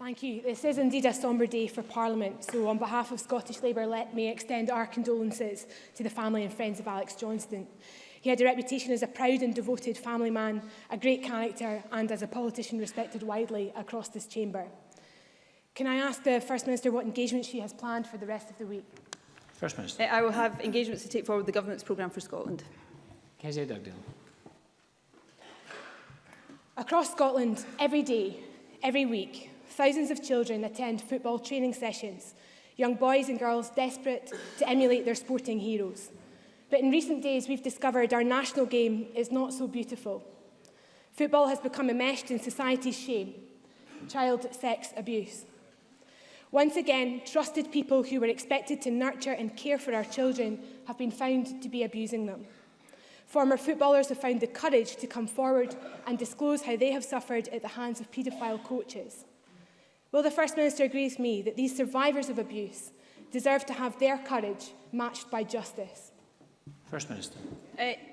Thank you. This is indeed a sombre day for Parliament, so on behalf of Scottish Labour, let me extend our condolences to the family and friends of Alex Johnston. He had a reputation as a proud and devoted family man, a great character, and as a politician respected widely across this chamber. Can I ask the First Minister what engagements she has planned for the rest of the week? First Minister. I will have engagements to take forward the Government's programme for Scotland. Kezia Dugdale. Across Scotland, every day, every week, thousands of children attend football training sessions, young boys and girls desperate to emulate their sporting heroes. But in recent days, we've discovered our national game is not so beautiful. Football has become enmeshed in society's shame, child sex abuse. Once again, trusted people who were expected to nurture and care for our children have been found to be abusing them. Former footballers have found the courage to come forward and disclose how they have suffered at the hands of paedophile coaches. Will the First Minister agree with me that these survivors of abuse deserve to have their courage matched by justice? First Minister.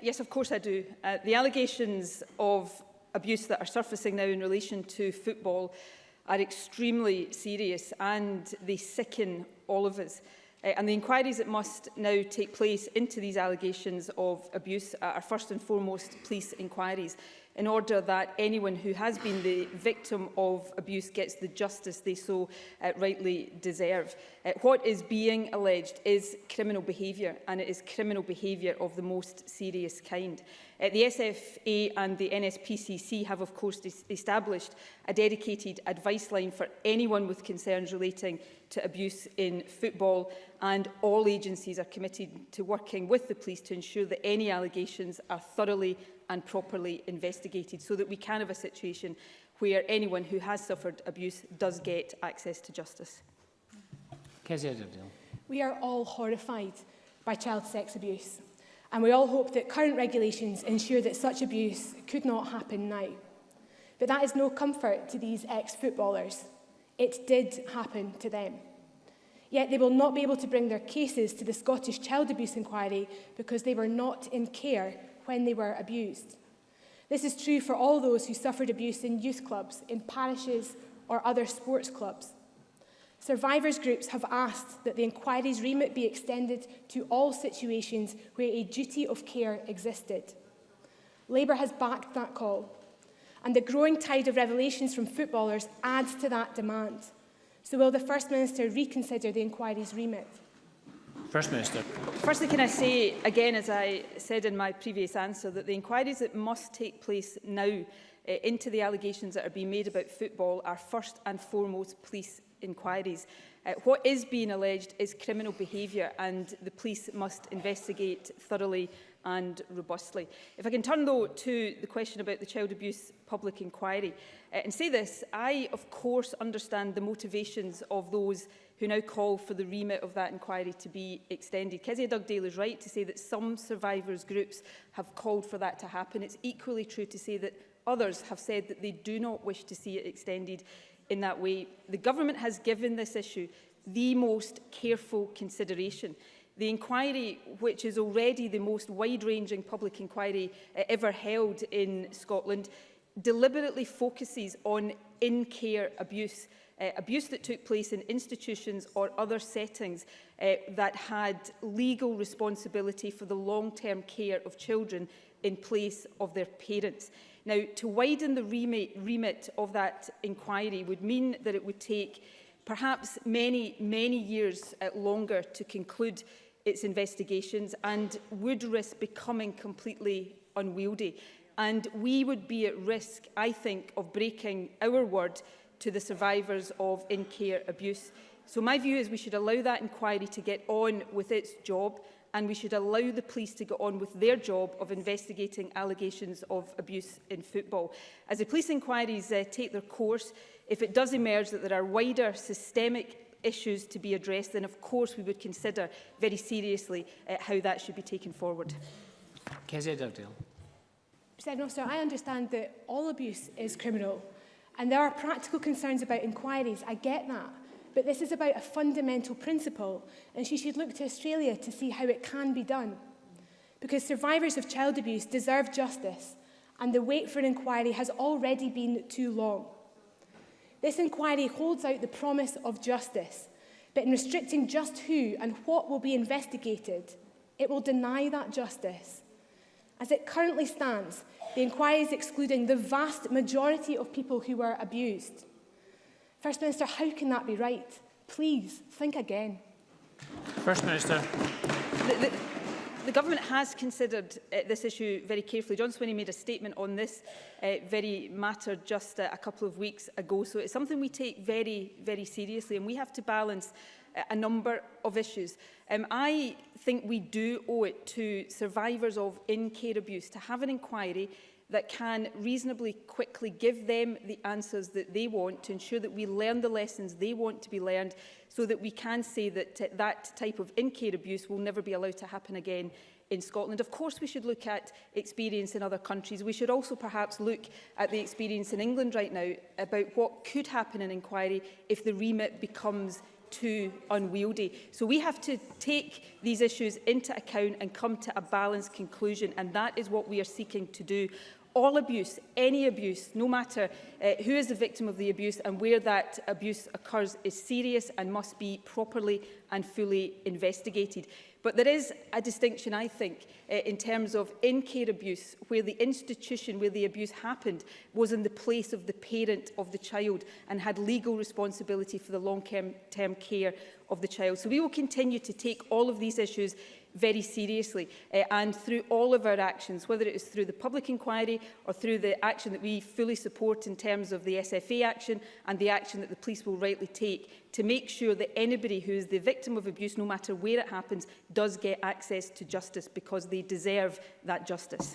Yes, of course I do. The allegations of abuse that are surfacing now in relation to football are extremely serious and they sicken all of us. And the inquiries that must now take place into these allegations of abuse are first and foremost police inquiries, in order that anyone who has been the victim of abuse gets the justice they so rightly deserve. What is being alleged is criminal behaviour, and it is criminal behaviour of the most serious kind. The SFA and the NSPCC have, of course, established a dedicated advice line for anyone with concerns relating to abuse in football, and all agencies are committed to working with the police to ensure that any allegations are thoroughly and properly investigated, so that we can have a situation where anyone who has suffered abuse does get access to justice. Kezia Dugdale. We are all horrified by child sex abuse, and we all hope that current regulations ensure that such abuse could not happen now. But that is no comfort to these ex-footballers. It did happen to them. Yet they will not be able to bring their cases to the Scottish Child Abuse Inquiry because they were not in care when they were abused. This is true for all those who suffered abuse in youth clubs, in parishes or other sports clubs. Survivors groups have asked that the inquiry's remit be extended to all situations where a duty of care existed. Labour has backed that call, and the growing tide of revelations from footballers adds to that demand. So will the First Minister reconsider the inquiry's remit? First Minister. Firstly, can I say again, as I said in my previous answer, that the inquiries that must take place now into the allegations that are being made about football are first and foremost police inquiries. What is being alleged is criminal behaviour, and the police must investigate thoroughly and robustly. If I can turn, though, to the question about the child abuse public inquiry and say this, I, of course, understand the motivations of those who now call for the remit of that inquiry to be extended. Kezia Dugdale is right to say that some survivors groups have called for that to happen. It's equally true to say that others have said that they do not wish to see it extended in that way. The Government has given this issue the most careful consideration. The inquiry, which is already the most wide-ranging public inquiry ever held in Scotland, deliberately focuses on in-care abuse. Abuse that took place in institutions or other settings that had legal responsibility for the long-term care of children in place of their parents. Now, to widen the remit of that inquiry would mean that it would take perhaps many years longer to conclude its investigations and would risk becoming completely unwieldy. And we would be at risk, I think, of breaking our word to the survivors of in-care abuse. So my view is we should allow that inquiry to get on with its job, and we should allow the police to get on with their job of investigating allegations of abuse in football. As the police inquiries take their course, if it does emerge that there are wider systemic issues to be addressed, then of course we would consider very seriously how that should be taken forward. Kezia Dugdale. President Officer, I understand that all abuse is criminal, and there are practical concerns about inquiries. I get that. But this is about a fundamental principle, and she should look to Australia to see how it can be done. Because survivors of child abuse deserve justice, and the wait for an inquiry has already been too long. This inquiry holds out the promise of justice, but in restricting just who and what will be investigated, it will deny that justice. As it currently stands, the inquiry is excluding the vast majority of people who were abused. First Minister, how can that be right? Please, think again. First Minister. The Government has considered this issue very carefully. John Swinney made a statement on this very matter just a couple of weeks ago. So it's something we take very, very seriously, and we have to balance a number of issues. I think we do owe it to survivors of in-care abuse to have an inquiry that can reasonably quickly give them the answers that they want, to ensure that we learn the lessons they want to be learned, so that we can say that that type of in-care abuse will never be allowed to happen again in Scotland. Of course, we should look at experience in other countries. We should also perhaps look at the experience in England right now about what could happen in inquiry if the remit becomes too unwieldy. So we have to take these issues into account and come to a balanced conclusion, and that is what we are seeking to do. All abuse, any abuse, no matter who is the victim of the abuse and where that abuse occurs, is serious and must be properly and fully investigated. But there is a distinction, I think, in terms of in-care abuse, where the institution where the abuse happened was in the place of the parent of the child and had legal responsibility for the long-term care of the child. So we will continue to take all of these issues very seriously, and through all of our actions, whether it is through the public inquiry or through the action that we fully support in terms of the SFA action and the action that the police will rightly take, to make sure that anybody who is the victim of abuse, no matter where it happens, does get access to justice, because they deserve that justice.